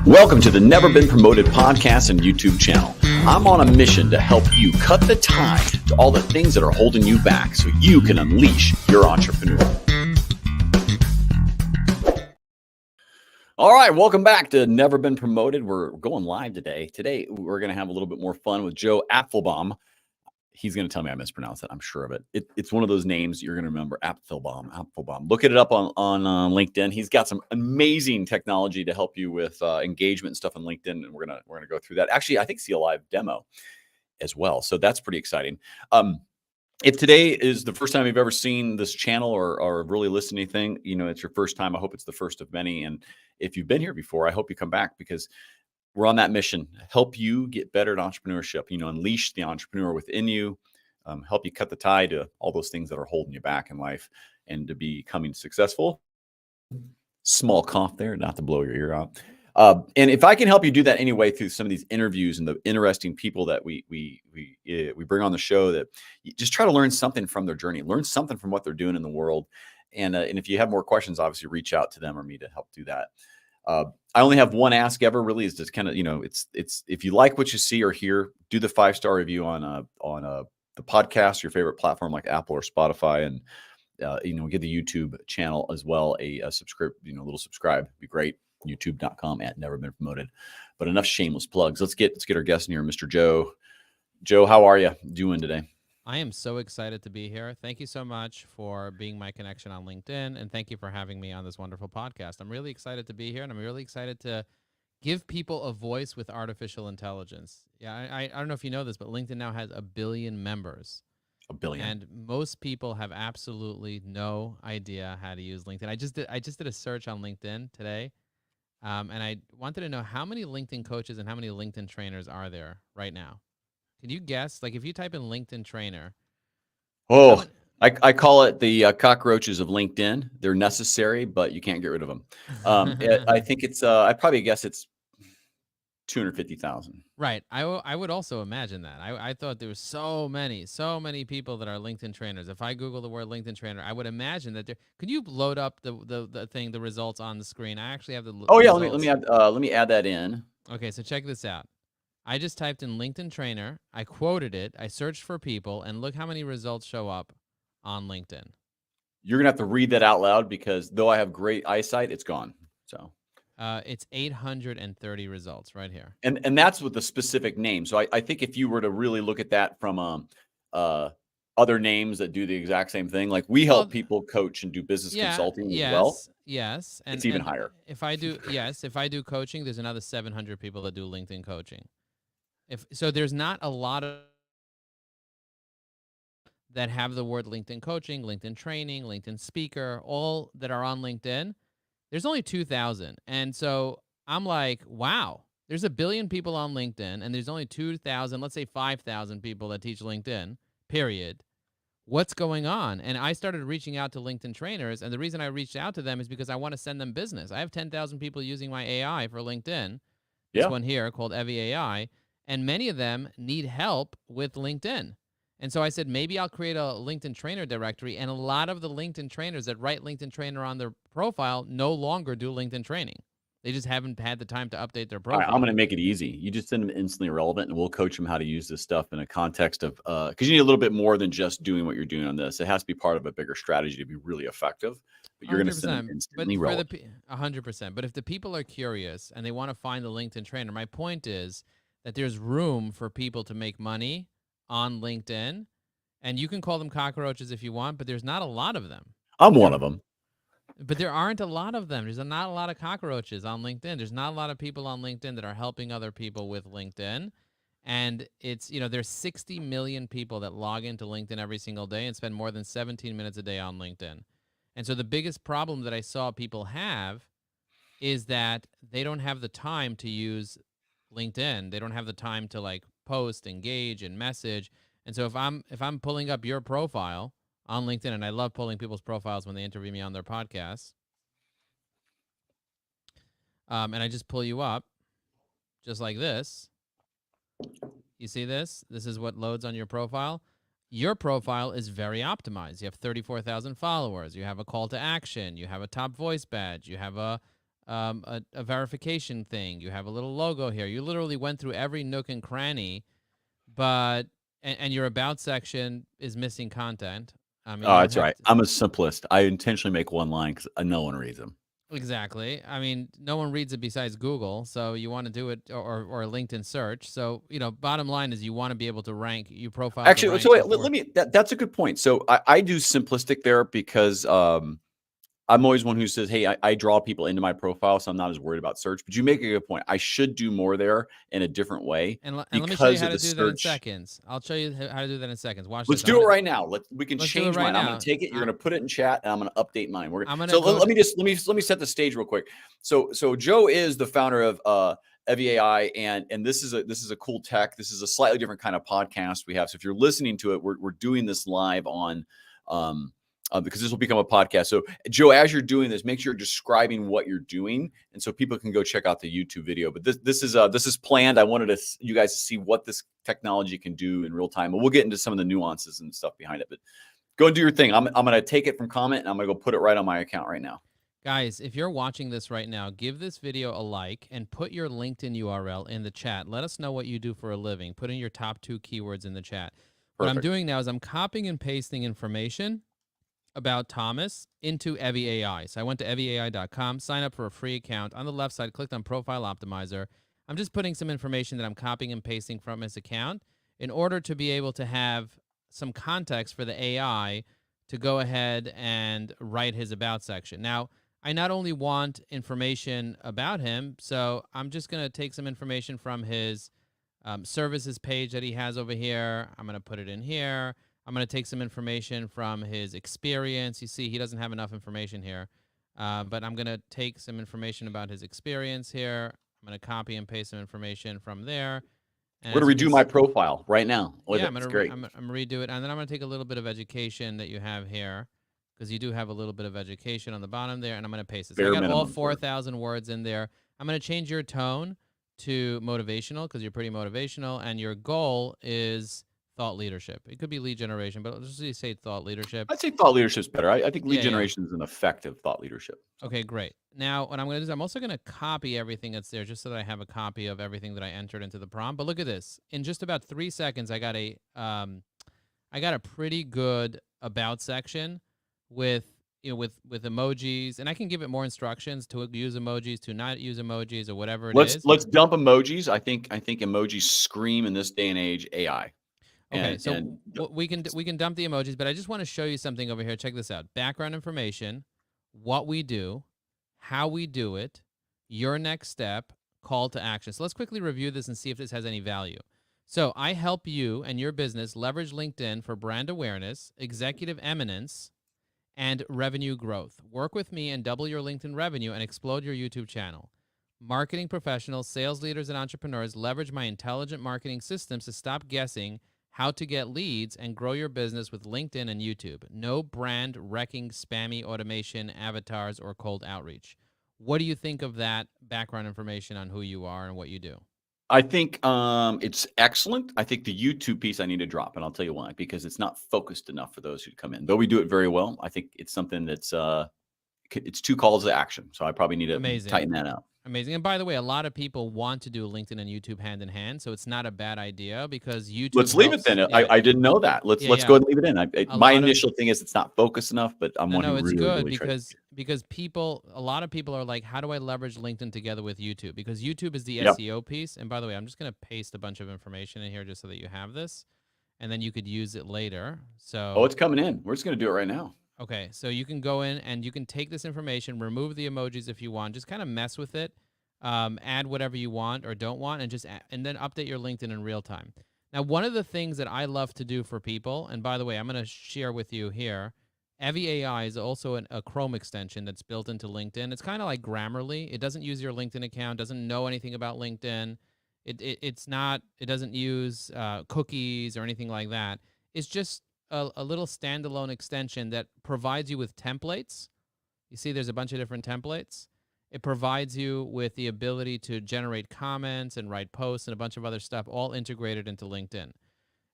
Welcome to the Never Been Promoted podcast and YouTube channel. I'm on a mission to help you cut the tie to all the things that are holding you back so you can unleash your entrepreneur. All right, welcome back to Never Been Promoted. We're going live today. Today, we're going to have a little bit more fun with Joe Apfelbaum. He's going to tell me I mispronounced it. I'm sure of it. It's one of those names you're going to remember, Apfelbaum. Look it up on LinkedIn. He's got some amazing technology to help you with engagement and stuff on LinkedIn, and we're gonna go through that. Actually, I think see a live demo as well, so that's pretty exciting. If today is the first time you've ever seen this channel or really listened to anything, it's your first time. I hope it's the first of many. And if you've been here before, I hope you come back because we're on that mission, help you get better at entrepreneurship, unleash the entrepreneur within you, help you cut the tie to all those things that are holding you back in life and to becoming successful. Small cough there, not to blow your ear out. And if I can help you do that anyway through some of these interviews and the interesting people that we bring on the show, that you just try to learn something from their journey, learn something from what they're doing in the world. And if you have more questions, obviously reach out to them or me to help do that. I only have one ask ever, really, is just kind of, it's if you like what you see or hear, do the 5-star review on the podcast, your favorite platform like Apple or Spotify, and give the YouTube channel as well a little subscribe. Be great. YouTube.com/neverbeenpromoted. But enough shameless plugs. Let's get our guest in here, Mr. Joe. Joe, how are you doing today? I am so excited to be here. Thank you so much for being my connection on LinkedIn, and thank you for having me on this wonderful podcast. I'm really excited to be here, and I'm really excited to give people a voice with artificial intelligence. Yeah, I don't know if you know this, but LinkedIn now has 1 billion members. 1 billion. And most people have absolutely no idea how to use LinkedIn. I just did a search on LinkedIn today, and I wanted to know how many LinkedIn coaches and how many LinkedIn trainers are there right now. Can you guess? Like, if you type in LinkedIn trainer. Oh, I call it the cockroaches of LinkedIn. They're necessary, but you can't get rid of them. I think it's, I probably guess it's 250,000. Right. I would also imagine that. I thought there were so many people that are LinkedIn trainers. If I Google the word LinkedIn trainer, I would imagine that there. Could you load up the results on the screen? I actually have the. Oh yeah, results. let me add that in. Okay, so check this out. I just typed in LinkedIn trainer. I quoted it. I searched for people, and look how many results show up on LinkedIn. You're gonna have to read that out loud because though I have great eyesight, it's gone. So it's 830 results right here. And that's with the specific name. So I think if you were to really look at that from other names that do the exact same thing, like we help people coach and do business consulting as well. Yes. And it's even higher. If I do coaching, there's another 700 people that do LinkedIn coaching. So there's not a lot of that have the word LinkedIn coaching, LinkedIn training, LinkedIn speaker, all that are on LinkedIn. There's only 2,000. And so I'm like, wow, there's 1 billion people on LinkedIn, and there's only 2,000, let's say 5,000 people that teach LinkedIn, period. What's going on? And I started reaching out to LinkedIn trainers, and the reason I reached out to them is because I want to send them business. I have 10,000 people using my AI for LinkedIn, this one here called Evie AI, and many of them need help with LinkedIn. And so I said, maybe I'll create a LinkedIn trainer directory, and a lot of the LinkedIn trainers that write LinkedIn trainer on their profile no longer do LinkedIn training. They just haven't had the time to update their profile. All right, I'm going to make it easy. You just send them instantly relevant, and we'll coach them how to use this stuff in a context of, because you need a little bit more than just doing what you're doing on this. It has to be part of a bigger strategy to be really effective. But you're going to send them instantly relevant. 100%. But if the people are curious and they want to find the LinkedIn trainer, my point is that there's room for people to make money on LinkedIn. And you can call them cockroaches if you want, but there's not a lot of them. I'm one of them. But there aren't a lot of them. There's not a lot of cockroaches on LinkedIn. There's not a lot of people on LinkedIn that are helping other people with LinkedIn. And it's, there's 60 million people that log into LinkedIn every single day and spend more than 17 minutes a day on LinkedIn. And so the biggest problem that I saw people have is that they don't have the time to use LinkedIn. They don't have the time to post, engage, and message. And so if I'm pulling up your profile on LinkedIn, and I love pulling people's profiles when they interview me on their podcasts, and I just pull you up just like this. You see this? This is what loads on your profile. Your profile is very optimized. You have 34,000 followers. You have a call to action. You have a top voice badge. You have a a verification thing. You have a little logo here. You literally went through every nook and cranny, but and your about section is missing content. I mean, Oh, you don't that's have right. to, I'm a simplist. I intentionally make one line because no one reads them. exactly. I mean, no one reads it besides Google, so you want to do it or a LinkedIn search. So, bottom line is you want to be able to rank your profile to Actually, rank so wait, before. let me. That's a good point. So I do simplistic there because I'm always one who says, "Hey, I draw people into my profile, so I'm not as worried about search." But you make a good point. I should do more there in a different way And let me show you because how of to the do that in search. seconds. I'll show you how to do that in seconds. Watch Let's this. do it right now. We can Let's do it change right mine. I'm going now. to take it. You're going to put it in chat, and I'm going to update mine. I'm gonna So go let to. me just let me set the stage real quick. So Joe is the founder of EviAI, and this is a cool tech. This is a slightly different kind of podcast we have. So if you're listening to it, we're doing this live on. Because this will become a podcast. So, Joe, as you're doing this, make sure you're describing what you're doing, and so people can go check out the YouTube video. But this is planned. I wanted you guys to see what this technology can do in real time, and we'll get into some of the nuances and stuff behind it. But go and do your thing. I'm going to take it from comment, and I'm going to go put it right on my account right now. Guys, if you're watching this right now, give this video a like and put your LinkedIn URL in the chat. Let us know what you do for a living. Put in your top 2 keywords in the chat. What I'm Perfect. doing now is I'm copying and pasting information about Thomas into EviAI. So I went to eviai.com, sign up for a free account. On the left side, clicked on Profile Optimizer. I'm just putting some information that I'm copying and pasting from his account in order to be able to have some context for the AI to go ahead and write his about section. Now, I not only want information about him, so I'm just going to take some information from his services page that he has over here. I'm going to put it in here. I'm going to take some information from his experience. You see, he doesn't have enough information here, but I'm going to take some information about his experience here. I'm going to copy and paste some information from there. And We're as going you to can redo my profile right now. Look yeah, at it. It's great. I'm gonna redo it, and then I'm gonna take a little bit of education that you have here, because you do have a little bit of education on the bottom there, and I'm gonna paste it. So I Bare got all minimum. 4,000 words in there. I'm gonna change your tone to motivational because you're pretty motivational, and your goal is thought leadership. It could be lead generation, but let's just say thought leadership. I'd say thought leadership's better. I think lead Yeah, yeah. generation is an effective thought leadership. So. Okay, great. Now, what I'm going to do is I'm also going to copy everything that's there just so that I have a copy of everything that I entered into the prompt. But look at this. In just about 3 seconds, I got a pretty good about section with with emojis, and I can give it more instructions to use emojis, to not use emojis, or whatever it is. Let's dump emojis. I think emojis scream in this day and age AI. Okay, so And we can dump the emojis, but I just want to show you something over here. Check this out. Background information, what we do, how we do it, your next step, call to action. So let's quickly review this and see if this has any value. So I help you and your business leverage LinkedIn for brand awareness, executive eminence, and revenue growth. Work with me and double your LinkedIn revenue and explode your YouTube channel. Marketing professionals, sales leaders, and entrepreneurs leverage my intelligent marketing systems to stop guessing how to get leads and grow your business with LinkedIn and YouTube. No brand wrecking spammy automation, avatars, or cold outreach. What do you think of that background information on who you are and what you do? I think it's excellent. I think the YouTube piece I need to drop, and I'll tell you why. Because it's not focused enough for those who come in. Though we do it very well, I think it's something that's it's 2 calls to action. So I probably need to Amazing. tighten that out. Amazing. And by the way, a lot of people want to do LinkedIn and YouTube hand in hand, so it's not a bad idea because YouTube Let's leave it helps. then. Yeah, I didn't know that. Let's yeah. go and leave it in. A My lot of initial thing is it's not focused enough, but I'm one no, who it's really, good really tries. because a lot of people are like, how do I leverage LinkedIn together with YouTube? Because YouTube is the Yep. SEO piece. And by the way, I'm just going to paste a bunch of information in here just so that you have this, and then you could use it later. Oh, So it's coming in. We're just going to do it right now. okay, so you can go in and you can take this information, remove the emojis if you want, just kind of mess with it, add whatever you want or don't want, and and then update your LinkedIn in real time. Now, one of the things that I love to do for people, and by the way, I'm going to share with you here, EviAI is also a Chrome extension that's built into LinkedIn. It's kind of like Grammarly. It doesn't use your LinkedIn account, doesn't know anything about LinkedIn. It doesn't use cookies or anything like that. It's just a little standalone extension that provides you with templates. You see there's a bunch of different templates. It provides you with the ability to generate comments and write posts and a bunch of other stuff all integrated into LinkedIn.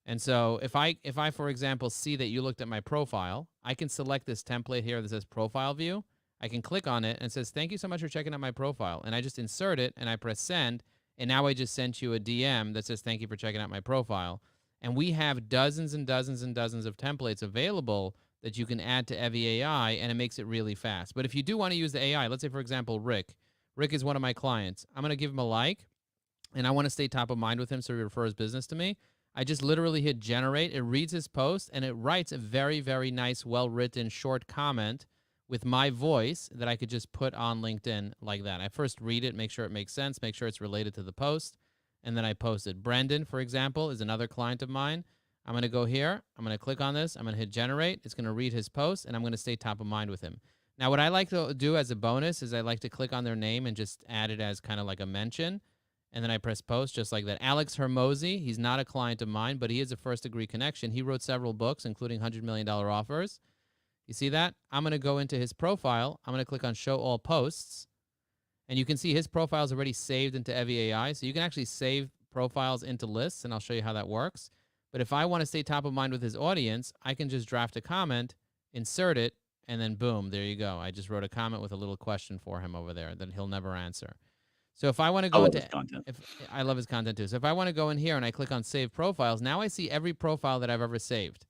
And so if I, for example, see that you looked at my profile, I can select this template here that says profile view. I can click on it and it says, thank you so much for checking out my profile. And I just insert it and I press send. And now I just sent you a DM that says, thank you for checking out my profile. And we have dozens and dozens and dozens of templates available that you can add to Evie AI, and it makes it really fast. But if you do want to use the AI, let's say, for example, Rick. Rick is one of my clients. I'm going to give him a like, and I want to stay top of mind with him so he refers business to me. I just literally hit generate. It reads his post, and it writes a very, very nice, well-written, short comment with my voice that I could just put on LinkedIn like that. I first read it, make sure it makes sense, make sure it's related to the post, and then I post it. Brendan, for example, is another client of mine. I'm going to go here. I'm going to click on this. I'm going to hit generate. It's going to read his post, and I'm going to stay top of mind with him. Now, what I like to do as a bonus is I like to click on their name and just add it as kind of like a mention, and then I press post just like that. Alex Hermosi, he's not a client of mine, but he is a first-degree connection. He wrote several books, including $100 million offers. You see that? I'm going to go into his profile. I'm going to click on show all posts, and you can see his profile is already saved into Evie AI, so you can actually save profiles into lists, and I'll show you how that works. But if I want to stay top of mind with his audience, I can just draft a comment, insert it, and then boom, there you go. I just wrote a comment with a little question for him over there that he'll never answer. So if I want to I go love into his content. I love his content too. So if I want to go in here and I click on save profiles, now I see every profile that I've ever saved.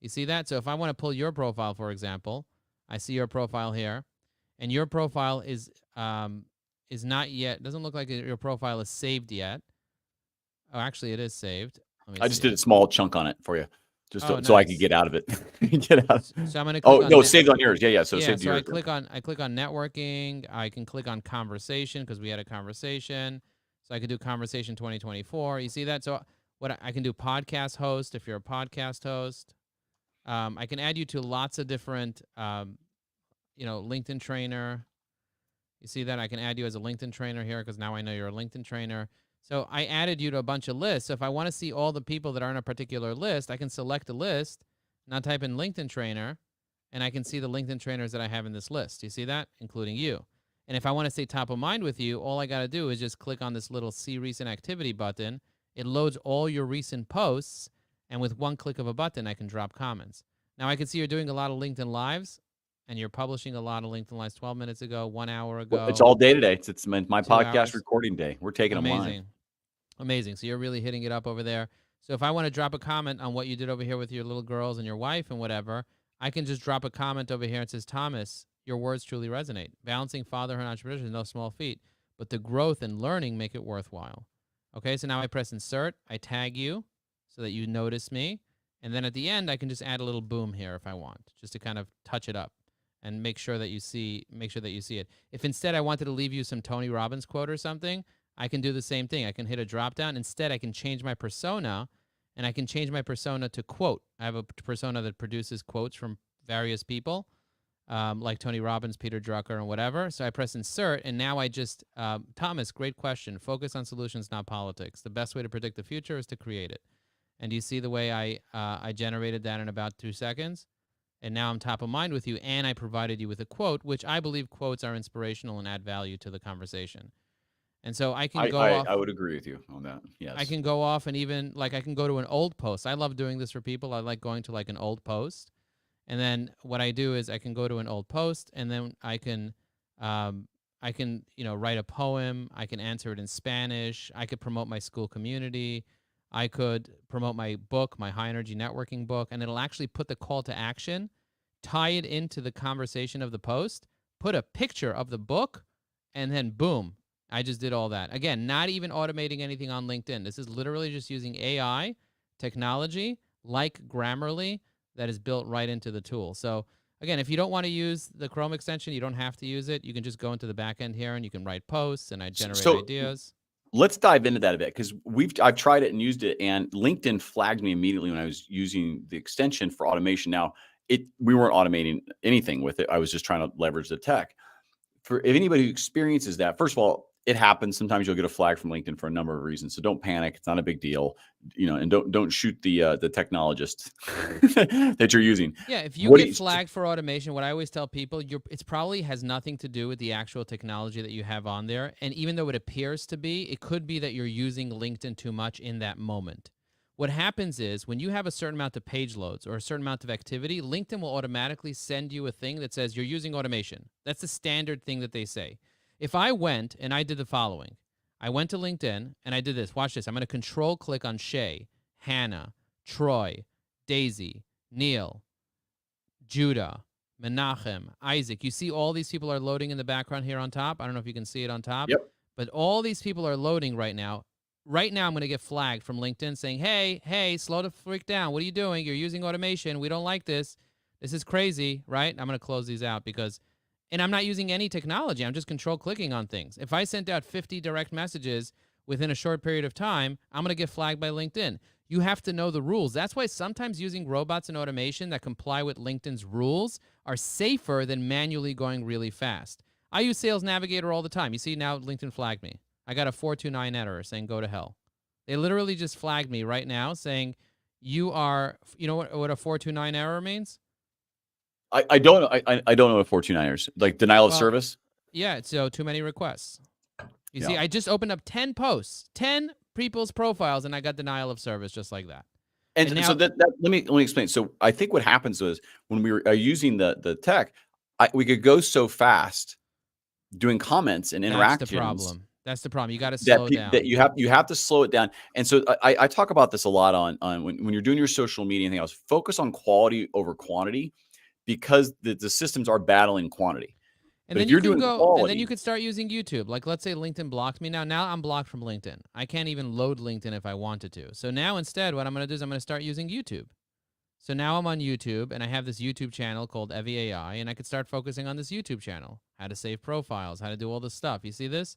You see that? So if I want to pull your profile, for example, I see your profile here, and your profile is not yet, doesn't look like your profile is saved yet. Oh, actually it is saved. Let me I see. just did a small chunk on it for you, just Oh, so I could nice. get out of it. Get out. So I'm going to Oh click on no, saved on yours. Yeah. So yeah, saved so yours. I click on networking. I can click on conversation because we had a conversation. So I could do conversation 2024. You see that? So what I can do podcast host if you're a podcast host. I can add you to lots of different LinkedIn trainer. You see that? I can add you as a LinkedIn trainer here because now I know you're a LinkedIn trainer. So I added you to a bunch of lists. So if I want to see all the people that are on a particular list, I can select a list, and I'll type in LinkedIn trainer, and I can see the LinkedIn trainers that I have in this list. You see that? Including you. And if I want to stay top of mind with you, all I got to do is just click on this little see recent activity button. It loads all your recent posts, and with one click of a button, I can drop comments. Now I can see you're doing a lot of LinkedIn Lives, and you're publishing a lot of LinkedIn Lives 12 minutes ago, 1 hour ago. It's all day today. It's my 2 podcast hours. recording day. We're taking them live. Amazing. So you're really hitting it up over there. So if I want to drop a comment on what you did over here with your little girls and your wife and whatever, I can just drop a comment over here. It says, Thomas, your words truly resonate. Balancing fatherhood and entrepreneurship is no small feat, but the growth and learning make it worthwhile. Okay, so now I press insert. I tag you so that you notice me. And then at the end, I can just add a little boom here if I want, just to kind of touch it up and make sure that you see it. If instead I wanted to leave you some Tony Robbins quote or something, I can do the same thing. I can hit a drop down. Instead, I can change my persona, and I can change my persona to quote. I have a persona that produces quotes from various people, like Tony Robbins, Peter Drucker, and whatever. So I press insert, and now I just, Thomas, great question. Focus on solutions, not politics. The best way to predict the future is to create it. And do you see the way I generated that in about 2 seconds? And now I'm top of mind with you, and I provided you with a quote, which I believe quotes are inspirational and add value to the conversation. And so I can go off. I would agree with you on that. Yes. I can go off and even I can go to an old post. I love doing this for people. I like going to like an old post. And then what I do is I can go to an old post, and then I can write a poem. I can answer it in Spanish. I could promote my school community. I could promote my book, my high energy networking book, and it'll actually put the call to action, tie it into the conversation of the post, put a picture of the book, and then boom, I just did all that. Again, not even automating anything on LinkedIn. This is literally just using AI technology like Grammarly that is built right into the tool. So again, if you don't want to use the Chrome extension, you don't have to use it. You can just go into the back end here and you can write posts, and I generate ideas. Let's dive into that a bit, because I've tried it and used it, and LinkedIn flagged me immediately when I was using the extension for automation. Now, we weren't automating anything with it. I was just trying to leverage the tech. For if anybody who experiences that, first of all, it happens. Sometimes you'll get a flag from LinkedIn for a number of reasons. So don't panic. It's not a big deal, and don't shoot the technologist that you're using. Yeah, if you get flagged for automation, what I always tell people, it probably has nothing to do with the actual technology that you have on there. And even though it appears to be, it could be that you're using LinkedIn too much in that moment. What happens is when you have a certain amount of page loads or a certain amount of activity, LinkedIn will automatically send you a thing that says you're using automation. That's the standard thing that they say. If I went and I did the following, I went to LinkedIn and I did this. Watch this. I'm going to control click on Shay, Hannah, Troy, Daisy, Neil, Judah, Menachem, Isaac. You see all these people are loading in the background here on top. I don't know if you can see it on top. Yep. But all these people are loading right now. Right now, I'm going to get flagged from LinkedIn saying, hey, slow the freak down. What are you doing? You're using automation. We don't like this. This is crazy, right? I'm going to close these out and I'm not using any technology. I'm just control clicking on things. If I sent out 50 direct messages within a short period of time, I'm going to get flagged by LinkedIn. You have to know the rules. That's why sometimes using robots and automation that comply with LinkedIn's rules are safer than manually going really fast. I use Sales Navigator all the time. You see now LinkedIn flagged me. I got a 429 error saying go to hell. They literally just flagged me right now saying you know what a 429 error means? I don't know. I don't know what 429ers, like denial of service. Yeah, so too many requests. You see, I just opened up 10 posts, 10 people's profiles, and I got denial of service just like that. And now, so that let me explain. So I think what happens is when we were using the tech, we could go so fast doing comments and interactions. That's the problem. You got to slow down. That you have to slow it down. And so I talk about this a lot on when you're doing your social media and anything else. Focus on quality over quantity, because the systems are battling quantity. And then you can go, and then you could start using YouTube. Like, let's say LinkedIn blocked me. Now I'm blocked from LinkedIn. I can't even load LinkedIn if I wanted to. So now instead, what I'm going to do is I'm going to start using YouTube. So now I'm on YouTube, and I have this YouTube channel called Evie AI, and I could start focusing on this YouTube channel. How to save profiles, how to do all this stuff. You see this?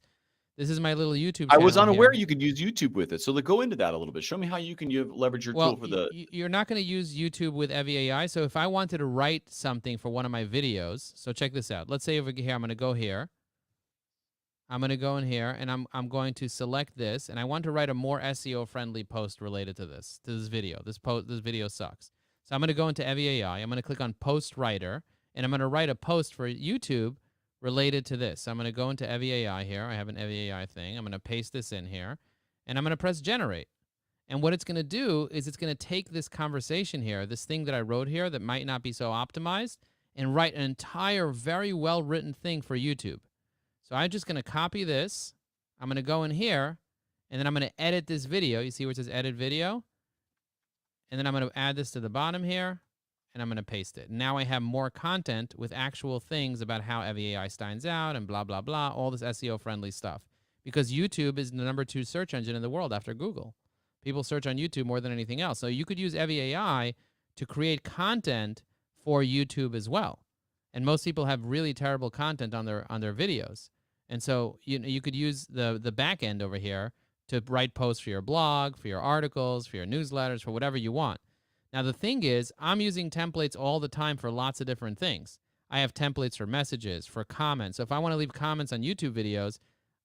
This is my little YouTube channel. I was unaware you could use YouTube with it. So go into that a little bit. Show me how you can leverage your tool for the... You're not going to use YouTube with Evie AI. So if I wanted to write something for one of my videos, so check this out. Let's say over here, I'm going to go here. I'm going to go in here, and I'm going to select this, and I want to write a more SEO-friendly post related to this video. This video sucks. So I'm going to go into Evie AI. I'm going to click on Post Writer, and I'm going to write a post for YouTube related to this. So I'm going to go into Evie AI here. I have an Evie AI thing. I'm going to paste this in here, and I'm going to press Generate. And what it's going to do is it's going to take this conversation here, this thing that I wrote here that might not be so optimized, and write an entire very well-written thing for YouTube. So I'm just going to copy this. I'm going to go in here, and then I'm going to edit this video. You see where it says Edit Video? And then I'm going to add this to the bottom here, and I'm going to paste it. Now I have more content with actual things about how Evie AI stands out and blah, blah, blah, all this SEO-friendly stuff. Because YouTube is the #2 search engine in the world after Google. People search on YouTube more than anything else. So you could use Evie AI to create content for YouTube as well. And most people have really terrible content on their videos. And so you could use the back end over here to write posts for your blog, for your articles, for your newsletters, for whatever you want. Now, the thing is, I'm using templates all the time for lots of different things. I have templates for messages, for comments. So if I want to leave comments on YouTube videos,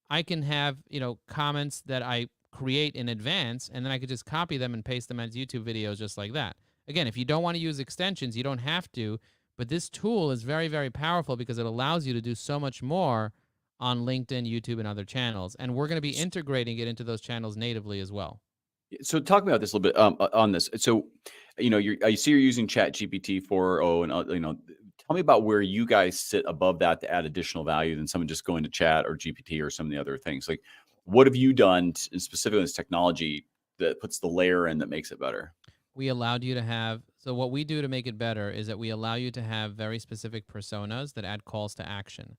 I can have, comments that I create in advance, and then I could just copy them and paste them as YouTube videos just like that. Again, if you don't want to use extensions, you don't have to, but this tool is very, very powerful because it allows you to do so much more on LinkedIn, YouTube, and other channels. And we're going to be integrating it into those channels natively as well. So talk about this a little bit on this. So, I see you're using ChatGPT 4.0, and tell me about where you guys sit above that to add additional value than someone just going to Chat or GPT or some of the other things. Like, what have you done specifically in this technology that puts the layer in that makes it better? We allowed you to have, so what we do to make it better is that we allow you to have very specific personas that add calls to action.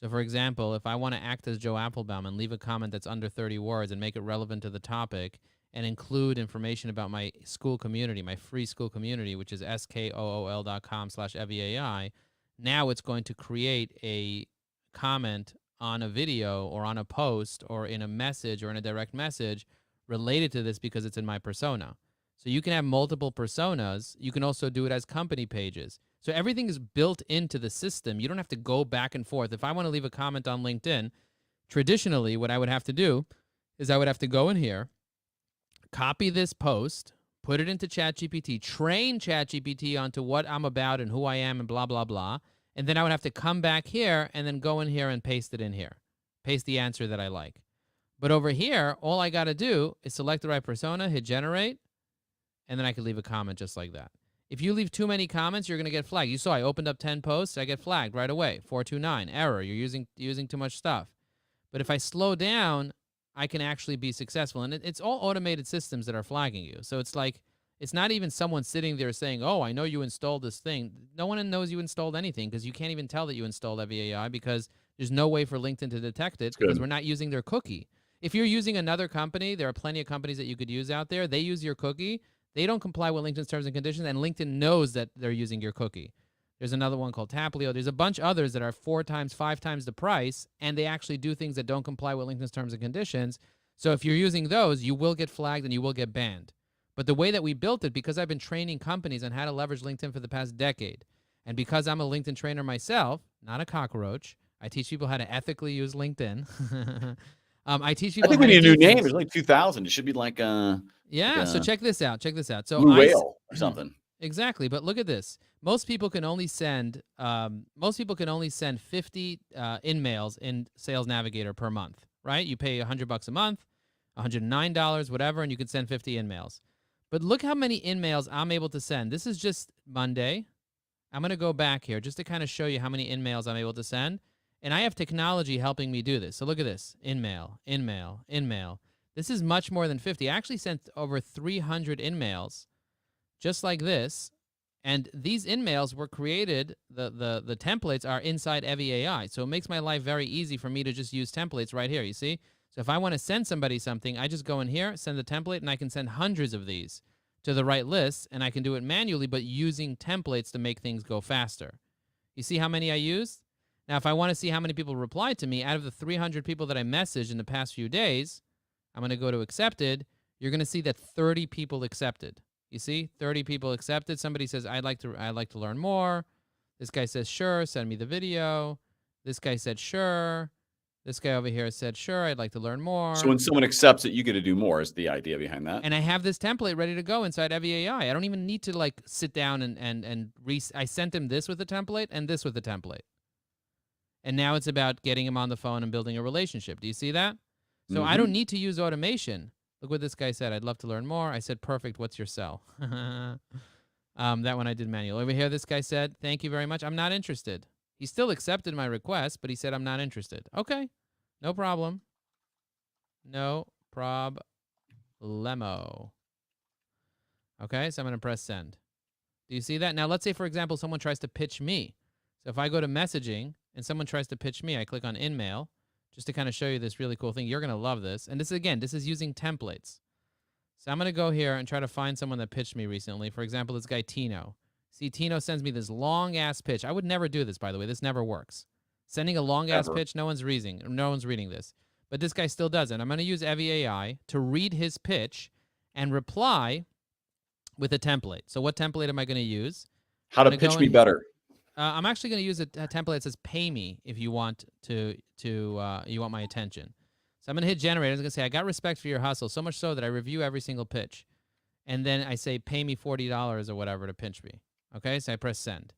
So for example, if I want to act as Joe Applebaum and leave a comment that's under 30 words and make it relevant to the topic and include information about my school community, my free school community, which is skool.com/EvieAI, now it's going to create a comment on a video or on a post or in a message or in a direct message related to this because it's in my persona. So you can have multiple personas. You can also do it as company pages. So everything is built into the system. You don't have to go back and forth. If I want to leave a comment on LinkedIn, traditionally what I would have to do is I would have to go in here, copy this post, put it into ChatGPT, train ChatGPT onto what I'm about and who I am and blah, blah, blah. And then I would have to come back here and then go in here and paste it in here. Paste the answer that I like. But over here, all I got to do is select the right persona, hit generate, and then I could leave a comment just like that. If you leave too many comments, you're going to get flagged. You saw I opened up 10 posts, I get flagged right away. 429, error, you're using too much stuff. But if I slow down, I can actually be successful. And it's all automated systems that are flagging you. So it's like, it's not even someone sitting there saying, oh, I know you installed this thing. No one knows you installed anything because you can't even tell that you installed EVAI because there's no way for LinkedIn to detect it because we're not using their cookie. If you're using another company, there are plenty of companies that you could use out there. They use your cookie. They don't comply with LinkedIn's terms and conditions, and LinkedIn knows that they're using your cookie. There's another one called Taplio. There's a bunch of others that are 4 times, 5 times the price, and they actually do things that don't comply with LinkedIn's terms and conditions. So if you're using those, you will get flagged and you will get banned. But the way that we built it, because I've been training companies on how to leverage LinkedIn for the past decade, and because I'm a LinkedIn trainer myself, not a cockroach, I teach people how to ethically use LinkedIn. I teach people. I think we need a new name. There's like 2,000. It should be like yeah. So check this out. So Blue Whale or something. Exactly. But look at this. Most people can only send 50 in-mails in Sales Navigator per month, right? You pay $100 a month, $109, whatever, and you can send 50 in-mails. But look how many in-mails I'm able to send. This is just Monday. I'm going to go back here just to kind of show you how many in-mails I'm able to send. And I have technology helping me do this. So look at this. In-mail. This is much more than 50. I actually sent over 300 in-mails just like this. And these in-mails were created, the templates are inside EVAI. So it makes my life very easy for me to just use templates right here, you see? So if I want to send somebody something, I just go in here, send the template, and I can send hundreds of these to the right list, and I can do it manually, but using templates to make things go faster. You see how many I used? Now, if I want to see how many people replied to me, out of the 300 people that I messaged in the past few days, I'm going to go to accepted. You're going to see that 30 people accepted. You see, 30 people accepted. Somebody says, I'd like to learn more. This guy says, sure, send me the video. This guy said, sure. This guy over here said, sure, I'd like to learn more. So when someone accepts it, you get to do more is the idea behind that. And I have this template ready to go inside EVAI. I don't even need to like sit down and I sent him this with the template and this with the template. And now it's about getting him on the phone and building a relationship. Do you see that? So I don't need to use automation. Look what this guy said. I'd love to learn more. I said, perfect. What's your cell? That one I did manual. Over here, this guy said, thank you very much. I'm not interested. He still accepted my request, but he said, I'm not interested. Okay. No problem. No problemo. Okay, so I'm going to press send. Do you see that? Now, let's say, for example, someone tries to pitch me. So if I go to messaging and someone tries to pitch me, I click on InMail just to kind of show you this really cool thing. You're going to love this. And this, again, this is using templates. So I'm going to go here and try to find someone that pitched me recently. For example, this guy, Tino. See, Tino sends me this long-ass pitch. I would never do this, by the way. This never works. Sending a long-ass pitch, no one's reading this. But this guy still does it. I'm going to use EVAI to read his pitch and reply with a template. So what template am I going to use? How to pitch me better. I'm actually going to use a template that says pay me if you want you want my attention. So I'm going to hit generate. I'm going to say, I got respect for your hustle, so much so that I review every single pitch. And then I say, pay me $40 or whatever to pitch me. Okay, so I press send.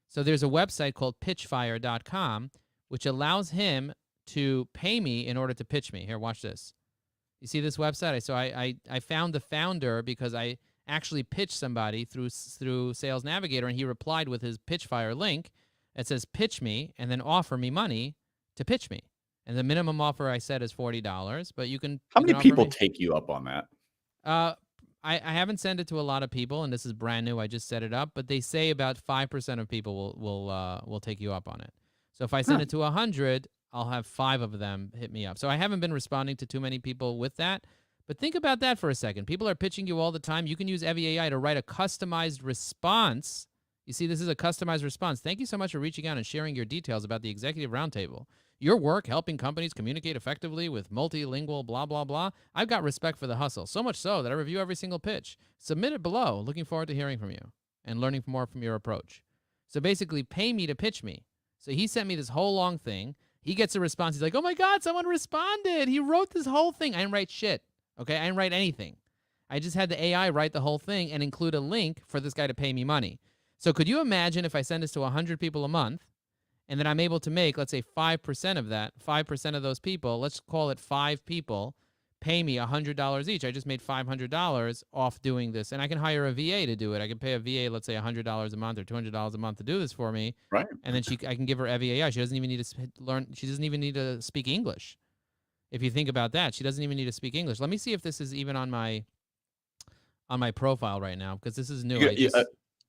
So there's a website called pitchfire.com, which allows him to pay me in order to pitch me. Here, watch this. You see this website? So I found the founder because I actually pitched somebody through Sales Navigator, and he replied with his Pitchfire link that says pitch me and then offer me money to pitch me. And the minimum offer I said is $40, but you can. How many people take you up on that? I haven't sent it to a lot of people, and this is brand new. I just set it up, but they say about 5% of people will take you up on it. So if I send it to 100, I'll have 5 of them hit me up. So I haven't been responding to too many people with that. But think about that for a second. People are pitching you all the time. You can use EVAI to write a customized response. You see, this is a customized response. Thank you so much for reaching out and sharing your details about the Executive Roundtable. Your work helping companies communicate effectively with multilingual blah, blah, blah. I've got respect for the hustle, so much so that I review every single pitch. Submit it below. Looking forward to hearing from you and learning more from your approach. So basically, pay me to pitch me. So he sent me this whole long thing. He gets a response. He's like, oh, my God, someone responded. He wrote this whole thing. I didn't write shit. Okay, I didn't write anything. I just had the AI write the whole thing and include a link for this guy to pay me money. So could you imagine if I send this to 100 people a month and then I'm able to make, let's say, 5% of that, 5% of those people, let's call it 5 people, pay me $100 each. I just made $500 off doing this, and I can hire a VA to do it. I can pay a VA, let's say $100 a month or $200 a month to do this for me, Right. and then I can give her FEAI. She doesn't even need to learn. She doesn't even need to speak English. If you think about that, she doesn't even need to speak English. Let me see if this is even on my profile right now, because this is new.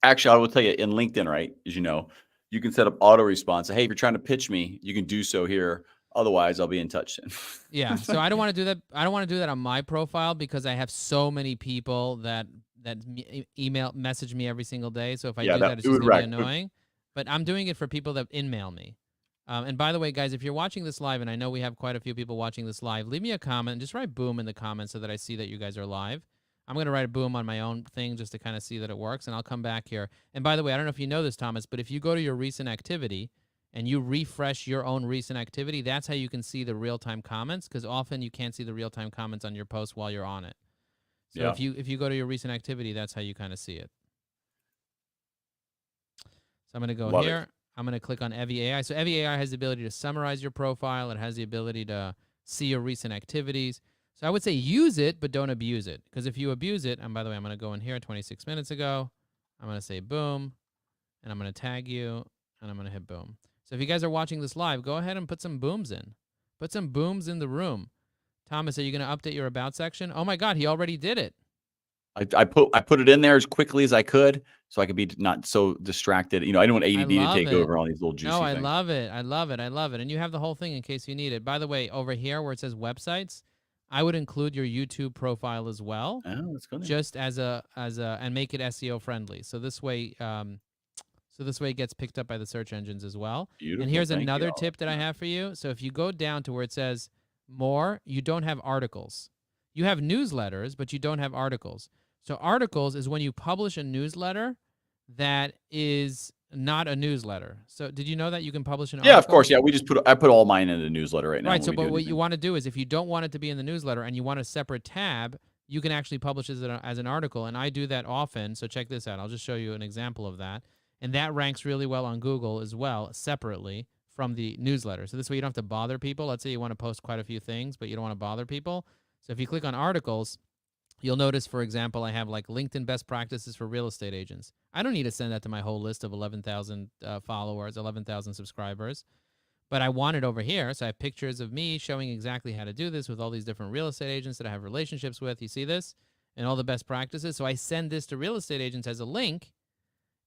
Actually, I will tell you, in LinkedIn, right, as you know, you can set up auto response. Hey, if you're trying to pitch me, you can do so here. Otherwise, I'll be in touch soon. Yeah. So I don't want to do that. I don't want to do that on my profile because I have so many people that message me every single day. So if I do that, it's just gonna be annoying. But I'm doing it for people that in-mail me. And by the way, guys, if you're watching this live, and I know we have quite a few people watching this live, leave me a comment. Just write boom in the comments so that I see that you guys are live. I'm going to write a boom on my own thing just to kind of see that it works, and I'll come back here. And by the way, I don't know if you know this, Thomas, but if you go to your recent activity and you refresh your own recent activity, that's how you can see the real-time comments, because often you can't see the real-time comments on your post while you're on it. So yeah. if you go to your recent activity, that's how you kind of see it. So I'm going to go here. I'm going to click on FEAI. So FEAI has the ability to summarize your profile. It has the ability to see your recent activities. So I would say use it, but don't abuse it. Because if you abuse it, and by the way, I'm going to go in here 26 minutes ago. I'm going to say boom, and I'm going to tag you, and I'm going to hit boom. So if you guys are watching this live, go ahead and put some booms in. Put some booms in the room. Thomas, are you going to update your about section? Oh, my God, he already did it. I put it in there as quickly as I could so I could be not so distracted. You know, I don't want ADD to take over all these little juicy things. No, I love it. I love it. I love it. And you have the whole thing in case you need it. By the way, over here where it says websites, I would include your YouTube profile as well. Oh, that's good. Just and make it SEO friendly. So this way, it gets picked up by the search engines as well. Beautiful. And here's another tip that I have for you. So if you go down to where it says more, you don't have articles. You have newsletters, but you don't have articles. So articles is when you publish a newsletter that is not a newsletter. So did you know that you can publish an article? Yeah, of course. Yeah, I put all mine in the newsletter right now. Right. So but what you want to do is if you don't want it to be in the newsletter and you want a separate tab, you can actually publish it as an article. And I do that often. So check this out. I'll just show you an example of that. And that ranks really well on Google as well, separately from the newsletter. So this way you don't have to bother people. Let's say you want to post quite a few things, but you don't want to bother people. So if you click on articles, you'll notice, for example, I have like LinkedIn best practices for real estate agents. I don't need to send that to my whole list of 11,000 followers, 11,000 subscribers, but I want it over here. So I have pictures of me showing exactly how to do this with all these different real estate agents that I have relationships with. You see this? And all the best practices. So I send this to real estate agents as a link,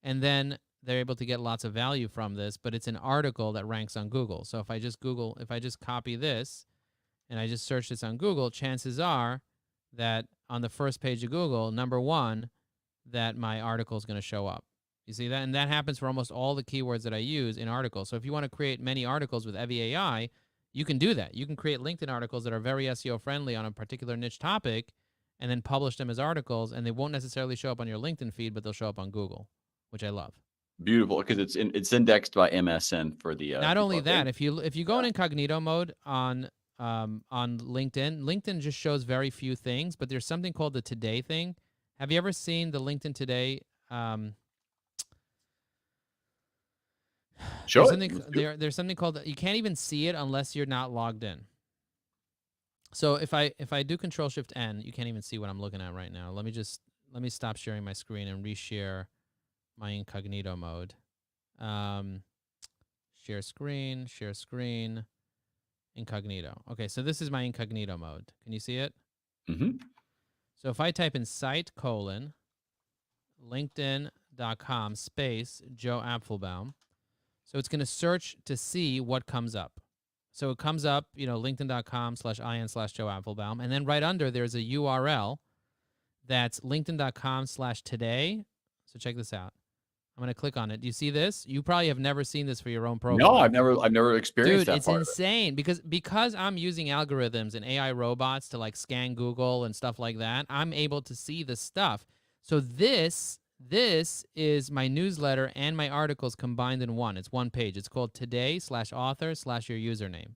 and then they're able to get lots of value from this, but it's an article that ranks on Google. So if I just copy this and I just search this on Google, chances are that on the first page of Google, number one, that my article is going to show up. You see that? And that happens for almost all the keywords that I use in articles. So if you want to create many articles with FEAI, you can do that. You can create LinkedIn articles that are very SEO friendly on a particular niche topic and then publish them as articles, and they won't necessarily show up on your LinkedIn feed, but they'll show up on Google, which I love. Beautiful, because it's indexed by MSN for the. Not only that, if you go in incognito mode on LinkedIn, LinkedIn just shows very few things, but there's something called the Today thing. Have you ever seen the LinkedIn Today? There's something called, you can't even see it unless you're not logged in. So if I do Control-Shift-N, you can't even see what I'm looking at right now. Let me stop sharing my screen and reshare my incognito mode. Share screen, incognito. Okay, so this is my incognito mode. Can you see it? Mm-hmm. So if I type in site : linkedin.com space Joe Apfelbaum, so it's going to search to see what comes up. So it comes up, linkedin.com/in/Joe Apfelbaum, and then right under there's a URL that's linkedin.com/today. So check this out. I'm going to click on it. Do you see this? You probably have never seen this for your own profile. No, I've never experienced that. Dude, it's insane because I'm using algorithms and AI robots to like scan Google and stuff like that. I'm able to see the stuff. So this is my newsletter and my articles combined in one. It's one page. It's called today/author/your username.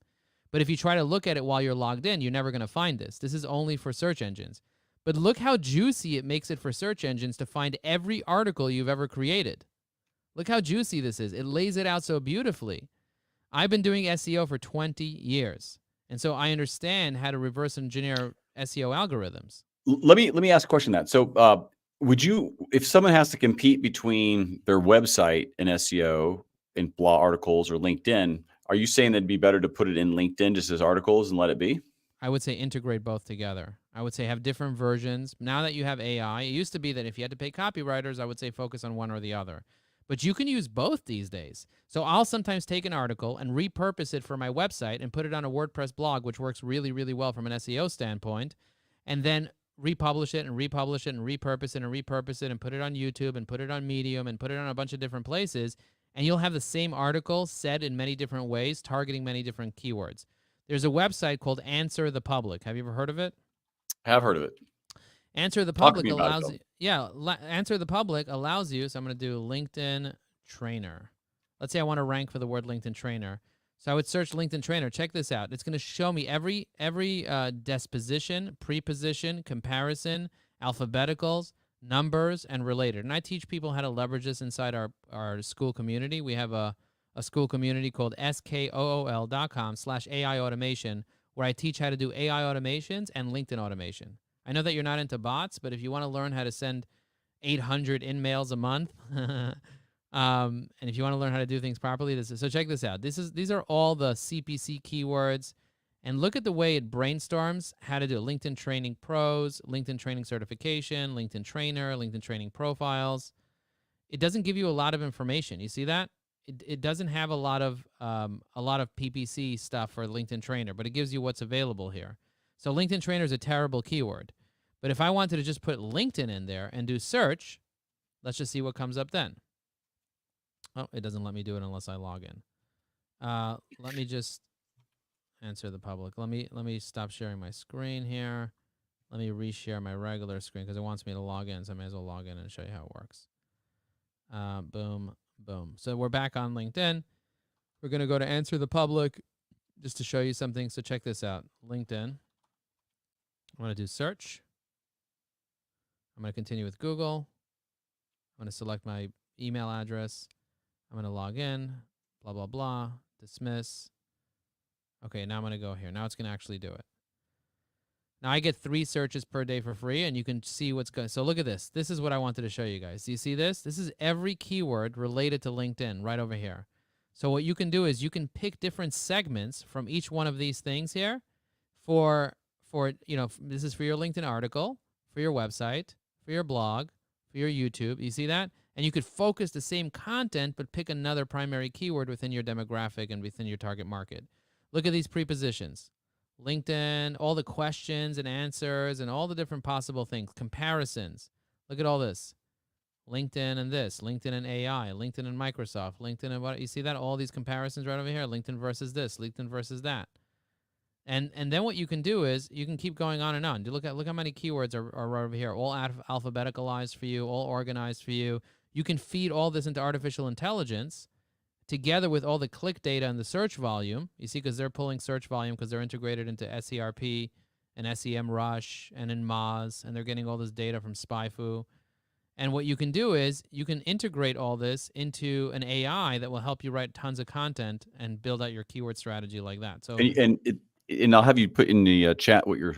But if you try to look at it while you're logged in, you're never going to find this. This is only for search engines. But look how juicy it makes it for search engines to find every article you've ever created. Look how juicy this is. It lays it out so beautifully. I've been doing SEO for 20 years, and so I understand how to reverse engineer SEO algorithms. Let me ask a question that. So, would you, if someone has to compete between their website and SEO and blog articles or LinkedIn, are you saying that'd be better to put it in LinkedIn just as articles and let it be? I would say integrate both together. I would say have different versions. Now that you have AI, it used to be that if you had to pay copywriters, I would say focus on one or the other. But you can use both these days. So I'll sometimes take an article and repurpose it for my website and put it on a WordPress blog, which works really, really well from an SEO standpoint, and then republish it and republish it and repurpose it and repurpose it and put it on YouTube and put it on Medium and put it on a bunch of different places. And you'll have the same article said in many different ways, targeting many different keywords. There's a website called Answer the Public. Have you ever heard of it? I have heard of it. Answer the Talk to Public me about it, allows though. you, yeah, Answer the Public allows you. So I'm going to do LinkedIn Trainer. Let's say I want to rank for the word LinkedIn Trainer. So I would search LinkedIn Trainer. Check this out. It's going to show me every disposition, preposition, comparison, alphabeticals, numbers, and related. And I teach people how to leverage this inside our school community. We have a school community called skool.com/AI automation, where I teach how to do AI automations and LinkedIn automation. I know that you're not into bots, but if you want to learn how to send 800 in-mails a month, and if you want to learn how to do things properly, so check this out. These are all the CPC keywords, and look at the way it brainstorms how to do it. LinkedIn Training Pros, LinkedIn Training Certification, LinkedIn Trainer, LinkedIn Training Profiles. It doesn't give you a lot of information. You see that? It doesn't have a lot of PPC stuff for LinkedIn Trainer, but it gives you what's available here. So LinkedIn Trainer is a terrible keyword. But if I wanted to just put LinkedIn in there and do search, let's just see what comes up then. Oh, it doesn't let me do it unless I log in. Let me just Answer the Public. Let me stop sharing my screen here. Let me reshare my regular screen because it wants me to log in, so I may as well log in and show you how it works. Boom, boom. So we're back on LinkedIn. We're going to go to Answer the Public just to show you something. So check this out. LinkedIn. I'm going to do search. I'm going to continue with Google. I'm going to select my email address. I'm going to log in, blah, blah, blah, dismiss. Okay, now I'm going to go here. Now it's going to actually do it. Now I get 3 searches per day for free, and you can see what's going. So look at this. This is what I wanted to show you guys. Do you see this? This is every keyword related to LinkedIn right over here. So what you can do is you can pick different segments from each one of these things here for this is for your LinkedIn article, for your website, for your blog, for your YouTube. You see that? And you could focus the same content, but pick another primary keyword within your demographic and within your target market. Look at these prepositions. LinkedIn, all the questions and answers and all the different possible things. Comparisons. Look at all this. LinkedIn and this, LinkedIn and AI, LinkedIn and Microsoft, LinkedIn and what? You see that? All these comparisons right over here. LinkedIn versus this, LinkedIn versus that. And then what you can do is you can keep going on and on. Look how many keywords are right over here, all alphabeticalized for you, all organized for you. You can feed all this into artificial intelligence together with all the click data and the search volume. You see, because they're pulling search volume because they're integrated into SERP and SEMrush and in Moz, and they're getting all this data from SpyFu. And what you can do is you can integrate all this into an AI that will help you write tons of content and build out your keyword strategy like that. So And I'll have you put in the chat what your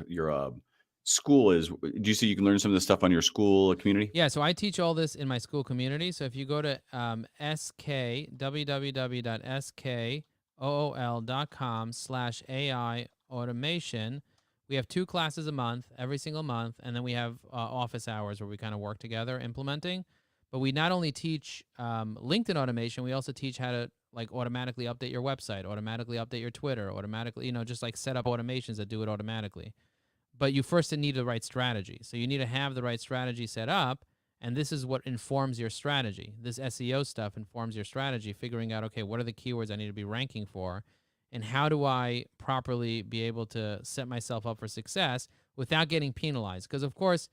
school is. Do you see you can learn some of this stuff on your school community? yeah, so I teach all this in my school community. So if you go to www.skool.com/AI automation, we have 2 classes a month, every single month, and then we have office hours where we kind of work together implementing. But we not only teach LinkedIn automation, we also teach how to automatically update your website, automatically update your Twitter, automatically, just like set up automations that do it automatically. But you first need the right strategy. So you need to have the right strategy set up, and this is what informs your strategy. This SEO stuff informs your strategy, figuring out, okay, what are the keywords I need to be ranking for, and how do I properly be able to set myself up for success without getting penalized? Because, of course,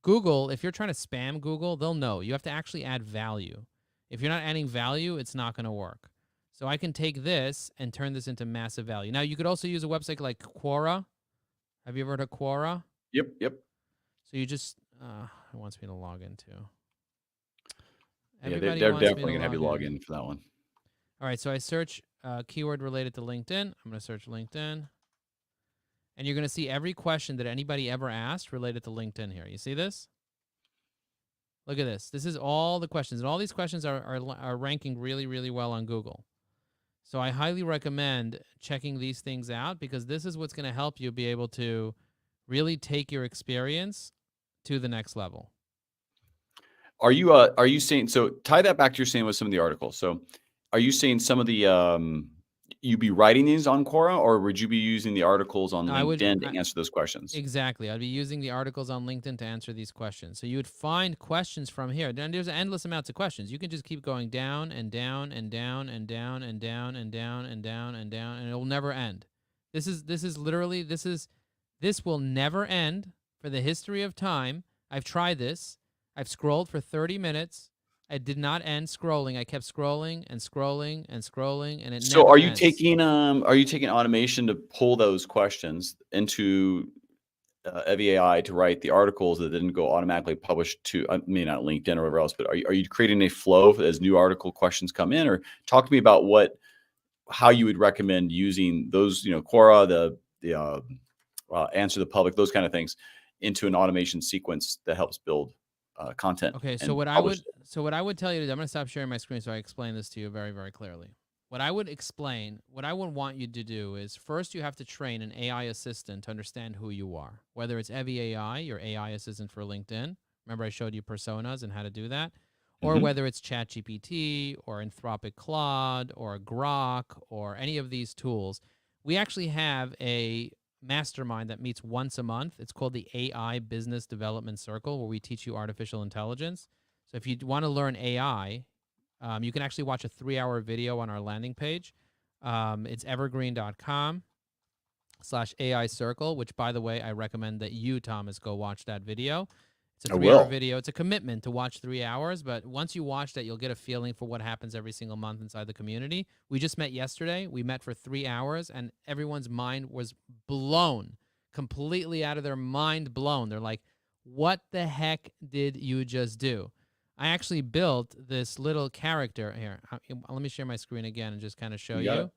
Google, if you're trying to spam Google, they'll know. You have to actually add value. If you're not adding value, it's not going to work. So I can take this and turn this into massive value. Now, you could also use a website like Quora. Have you ever heard of Quora? Yep. So you just, it wants me to log in too. Yeah, they're definitely going to have you log in for that one. All right, so I search keyword related to LinkedIn. I'm going to search LinkedIn. and you're going to see every question that anybody ever asked related to LinkedIn here. You see this? Look at this. This is all the questions, and all these questions are ranking really, really well on Google. So I highly recommend checking these things out, because this is what's going to help you be able to really take your experience to the next level. Are you saying, so tie that back to you're saying with some of the articles. So are you saying some of the you be writing these on Quora, or would you be using the articles on LinkedIn to answer those questions? Exactly. I'd be using the articles on LinkedIn to answer these questions. So you would find questions from here. Then there's endless amounts of questions. You can just keep going down and down and down and down and down and down and down and down, and it will never end. This will never end for the history of time. I've tried this. I've scrolled for 30 minutes. I did not end scrolling. I kept scrolling and scrolling and scrolling, and it So never are you ends. taking automation to pull those questions into AI to write the articles that didn't go automatically published to, not LinkedIn or wherever else, but are you creating a flow as new article questions come in? Or talk to me about how you would recommend using those, Quora, the answer the public, those kind of things, into an automation sequence that helps build content. Okay, so what I would tell you to do, I'm going to stop sharing my screen so I explain this to you very, very clearly. What I would want you to do is, first you have to train an AI assistant to understand who you are, whether it's Evie AI, your AI assistant for LinkedIn. Remember I showed you personas and how to do that? Or whether it's ChatGPT or Anthropic Claude or Grok or any of these tools. We actually have a mastermind that meets once a month. It's called the AI Business Development Circle, where we teach you artificial intelligence. So if you want to learn AI, you can actually watch a 3-hour video on our landing page. It's evergreen.com/AI circle, which, by the way, I recommend that you, Thomas, go watch that video. It's a 3-hour video. It's a commitment to watch 3 hours, but once you watch that, you'll get a feeling for what happens every single month inside the community. We just met yesterday. We met for 3 hours, and everyone's mind was blown, completely out of their mind blown. They're like, what the heck did you just do? I actually built this little character here. Let me share my screen again and just kind of show you.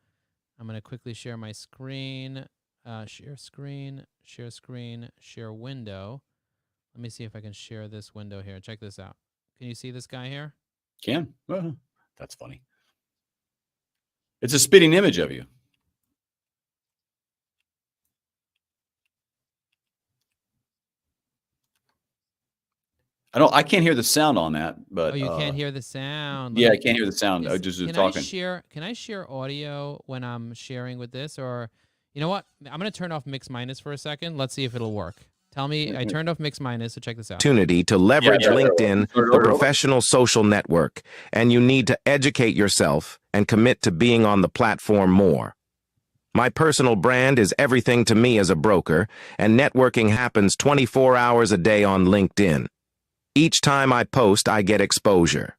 I'm going to quickly share my screen, share screen, share screen, share window. Let me see if I can share this window here. Check this out. Can you see this guy here? Can. That's funny. It's a spitting image of you. I can't hear the sound on that, but you can't hear the sound. I can't hear the sound. I just was talking. Can I share audio when I'm sharing with this? Or you know what? I'm going to turn off mix minus for a second. Let's see if it'll work. Tell me, I turned off mix minus, so check this out. Opportunity to leverage LinkedIn, the professional social network, and you need to educate yourself and commit to being on the platform more. My personal brand is everything to me as a broker, and networking happens 24 hours a day on LinkedIn. Each time I post, I get exposure.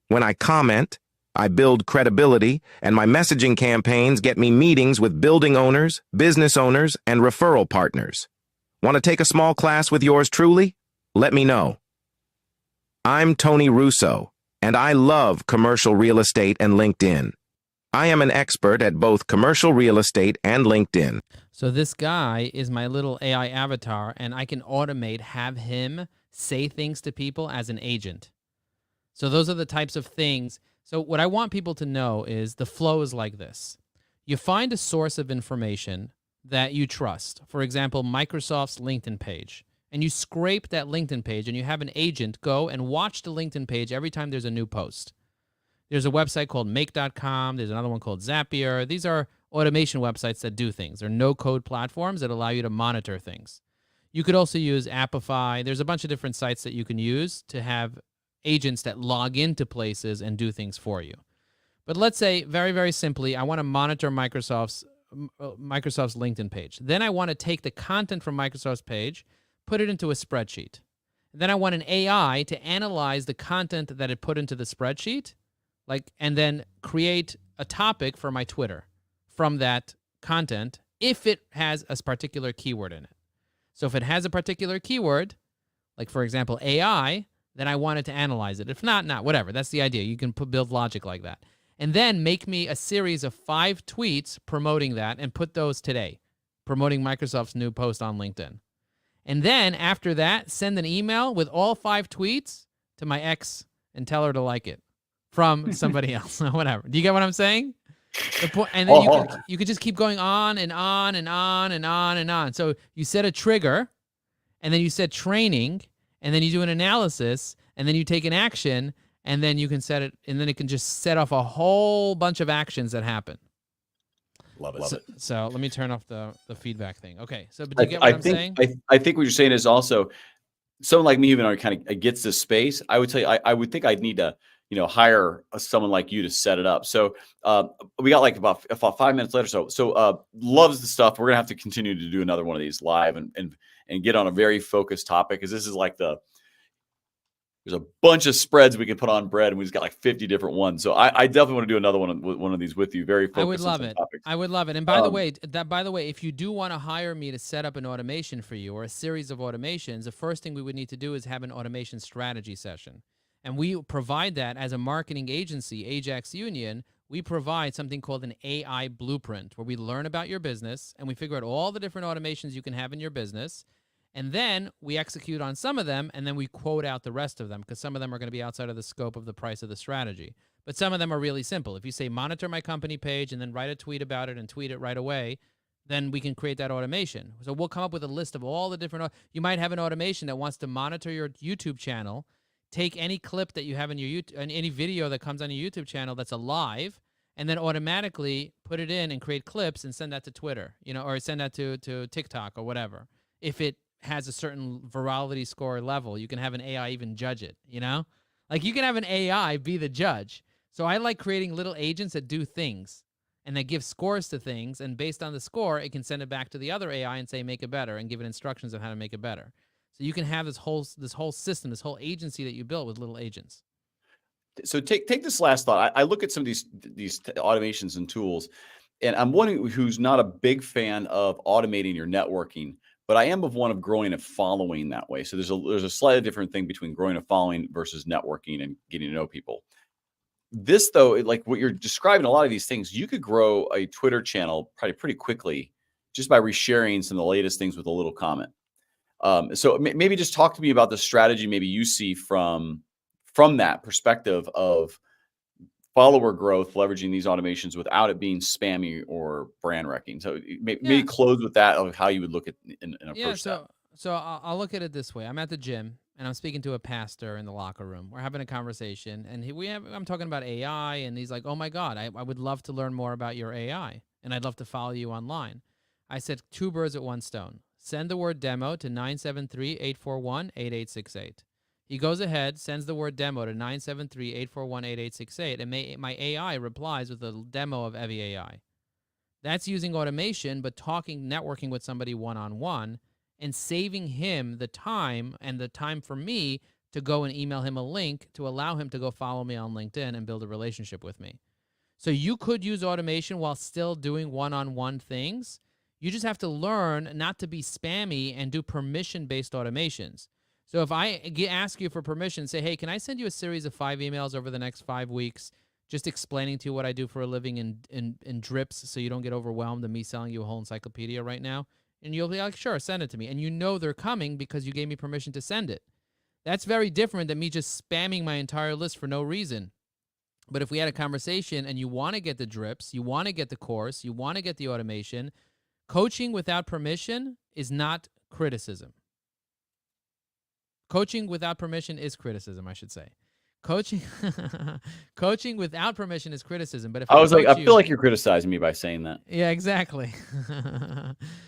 When I comment, I build credibility, and my messaging campaigns get me meetings with building owners, business owners, and referral partners. Want to take a small class with yours truly? Let me know. I'm Tony Russo, and I love commercial real estate and LinkedIn. I am an expert at both commercial real estate and LinkedIn. So this guy is my little AI avatar, and I can have him say things to people as an agent. So those are the types of things. So what I want people to know is the flow is like this. You find a source of information that you trust. For example, Microsoft's LinkedIn page. And you scrape that LinkedIn page, and you have an agent go and watch the LinkedIn page every time there's a new post. There's a website called make.com. There's another one called Zapier. These are automation websites that do things. They're no-code platforms that allow you to monitor things. You could also use Appify. There's a bunch of different sites that you can use to have agents that log into places and do things for you. But let's say, very, very simply, I want to monitor Microsoft's LinkedIn page. Then I want to take the content from Microsoft's page, put it into a spreadsheet. Then I want an AI to analyze the content that it put into the spreadsheet, and then create a topic for my Twitter from that content if it has a particular keyword in it. So if it has a particular keyword, like for example AI, then I want it to analyze it. If not, whatever. That's the idea. You can build logic like that. And then make me a series of 5 tweets promoting that and put those today. promoting Microsoft's new post on LinkedIn. And then after that, send an email with all 5 tweets to my ex and tell her to like it from somebody else or whatever. Do you get what I'm saying? The point, and then you could just keep going on and on and on and on and on. So you set a trigger, and then you set training, and then you do an analysis, and then you take an action, and then you can set it, and then it can just set off a whole bunch of actions that happen. Love it. So let me turn off the feedback thing. Okay. So, but do you get what I'm saying? I think what you're saying is also someone like me, even though kind of gets this space, I would tell you, I would think I'd need to, hire someone like you to set it up. So we got like about 5 minutes later. So loves the stuff. We're going to have to continue to do another one of these live and get on a very focused topic. Cause this is like there's a bunch of spreads we can put on bread, and we just got like 50 different ones. So I definitely want to do another one of these with you. Very focused. I would love it. Topics. I would love it. And by the way, if you do want to hire me to set up an automation for you or a series of automations, the first thing we would need to do is have an automation strategy session. And we provide that as a marketing agency, Ajax Union. We provide something called an AI blueprint, where we learn about your business and we figure out all the different automations you can have in your business. And then we execute on some of them, and then we quote out the rest of them, because some of them are going to be outside of the scope of the price of the strategy. But some of them are really simple. If you say monitor my company page and then write a tweet about it and tweet it right away, then we can create that automation. So we'll come up with a list of all the different. You might have an automation that wants to monitor your YouTube channel, take any clip that you have in your YouTube, any video that comes on your YouTube channel that's alive, and then automatically put it in and create clips and send that to Twitter, or send that to TikTok or whatever. If it has a certain virality score level, you can have an AI even judge it, Like you can have an AI be the judge. So I like creating little agents that do things and that give scores to things, and based on the score, it can send it back to the other AI and say, make it better, and give it instructions on how to make it better. So you can have this whole system, this whole agency that you built with little agents. So take this last thought. I look at some of these automations and tools, and I'm one who's not a big fan of automating your networking, but I am of one of growing a following that way. So there's a slightly different thing between growing a following versus networking and getting to know people. This, though, like what you're describing, a lot of these things, you could grow a Twitter channel probably pretty quickly just by resharing some of the latest things with a little comment. So maybe just talk to me about the strategy maybe you see from that perspective of follower growth, leveraging these automations without it being spammy or brand wrecking. So maybe close with that of how you would look at and approach that. So I'll look at it this way. I'm at the gym and I'm speaking to a pastor in the locker room. We're having a conversation, and I'm talking about AI, and he's like, "Oh my God, I would love to learn more about your AI, and I'd love to follow you online." I said, 2 birds at one stone. Send the word demo to 973-841-8868. He goes ahead, sends the word demo to 973-841-8868, and my AI replies with a demo of Evie AI. That's using automation, but networking with somebody one-on-one, and saving him the time and the time for me to go and email him a link to allow him to go follow me on LinkedIn and build a relationship with me. So you could use automation while still doing one-on-one things. You just have to learn not to be spammy and do permission-based automations. So if I ask you for permission, say, hey, can I send you a series of 5 emails over the next 5 weeks, just explaining to you what I do for a living in drips, so you don't get overwhelmed of me selling you a whole encyclopedia right now? And you'll be like, sure, send it to me. And they're coming because you gave me permission to send it. That's very different than me just spamming my entire list for no reason. But if we had a conversation and you want to get the drips, you want to get the course, you want to get the automation, coaching without permission is not criticism. Coaching without permission is criticism, I should say. Coaching without permission is criticism. But if I feel like you're criticizing me by saying that. Yeah, exactly.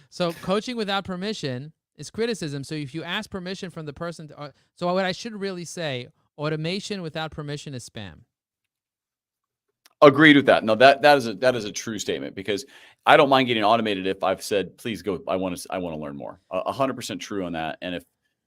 So coaching without permission is criticism. So if you ask permission from the person, so what I should really say, automation without permission is spam. Agreed with that. No, that is a true statement, because I don't mind getting automated if I've said, please go, I want to learn more. 100% true on that. And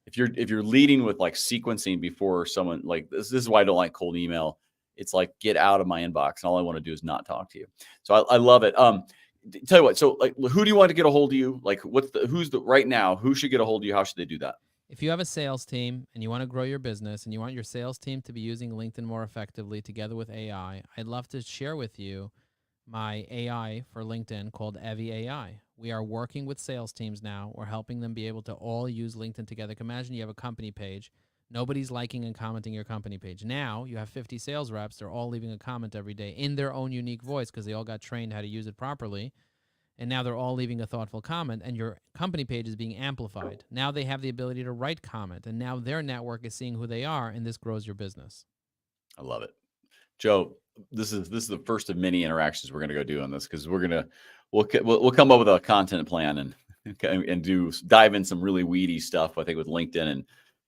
if you're leading with like sequencing before someone, like this is why I don't like cold email. It's like, get out of my inbox, and all I want to do is not talk to you. So I love it. Tell you what, so like, who do you want to get a hold of you? Like right now, who should get a hold of you? How should they do that? If you have a sales team and you want to grow your business and you want your sales team to be using LinkedIn more effectively together with AI, I'd love to share with you my AI for LinkedIn called Evie AI. We are working with sales teams now. We're helping them be able to all use LinkedIn together. Imagine you have a company page. Nobody's liking and commenting your company page. Now you have 50 sales reps. They're all leaving a comment every day in their own unique voice because they all got trained how to use it properly. And now they're all leaving a thoughtful comment, and your company page is being amplified. Now they have the ability to write comment, and now their network is seeing who they are, and this grows your business. I love it. Joe, this is the first of many interactions we're going to go do on this, because we'll come up with a content plan and dive in some really weedy stuff, I think, with LinkedIn and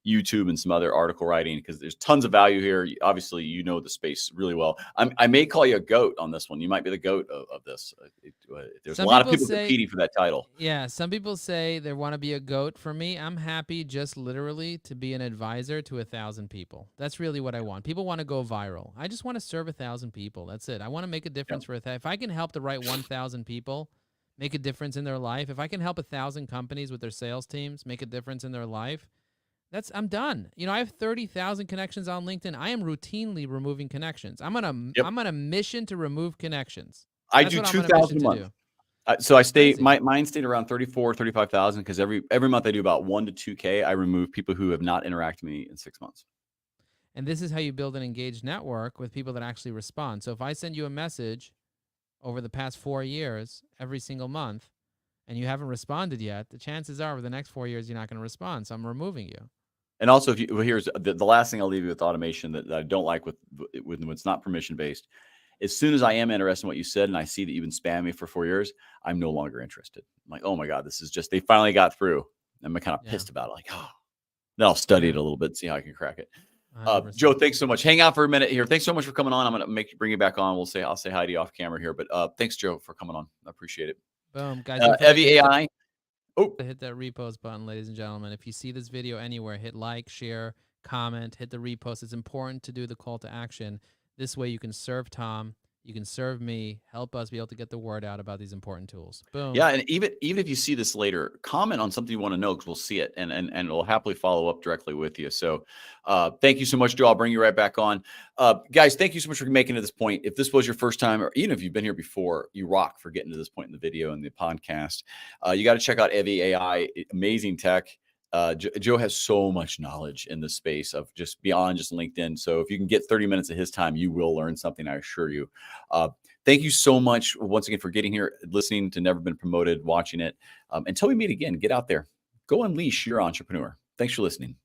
YouTube and some other article writing, because there's tons of value here. Obviously, you know the space really well. I may call you a goat on this one. You might be the goat of this. There's a lot of people competing for that title. Yeah, some people say they want to be a goat. For me, I'm happy just literally to be an advisor to 1,000 people. That's really what I want. People want to go viral. I just want to serve 1,000 people. That's it. I want to make a difference for 1,000. If I can help the right 1,000 people make a difference in their life, if I can help 1,000 companies with their sales teams make a difference in their life, I'm done. You know, I have 30,000 connections on LinkedIn. I am routinely removing connections. I'm on a mission to remove connections. I do 2,000 a month. So mine stayed around 35,000, because every month I do about 1 to 2K. I remove people who have not interacted with me in 6 months. And this is how you build an engaged network with people that actually respond. So if I send you a message over the past 4 years, every single month, and you haven't responded yet, the chances are over the next 4 years, you're not going to respond. So I'm removing you. And also, here's the last thing I'll leave you with automation that I don't like with when it's not permission based. As soon as I am interested in what you said and I see that you've been spamming me for 4 years, I'm no longer interested. I'm like, oh my God, this is just, they finally got through. I'm kind of pissed about it. Like, oh, then I'll study it a little bit, see how I can crack it. Joe, thanks so much. Hang out for a minute here. Thanks so much for coming on. I'm going to bring you back on. I'll say hi to you off camera here, but thanks, Joe, for coming on. I appreciate it. Boom, guys. Evie AI. Hit that repost button, ladies and gentlemen. If you see this video anywhere, hit like, share, comment, hit the repost. It's important to do the call to action. This way you can serve Tom, you can serve me, help us be able to get the word out about these important tools. Boom. Yeah, and even if you see this later, comment on something you want to know, because we'll see it and we'll happily follow up directly with you. So thank you so much, Joe. I'll bring you right back on. Guys, thank you so much for making it to this point. If this was your first time, or even if you've been here before, you rock for getting to this point in the video and the podcast. You got to check out Evie AI, amazing tech. Joe has so much knowledge in the space of just beyond just LinkedIn. So if you can get 30 minutes of his time, you will learn something, I assure you. Thank you so much once again for getting here, listening to Never Been Promoted, watching it. Until we meet again, get out there, go unleash your entrepreneur. Thanks for listening.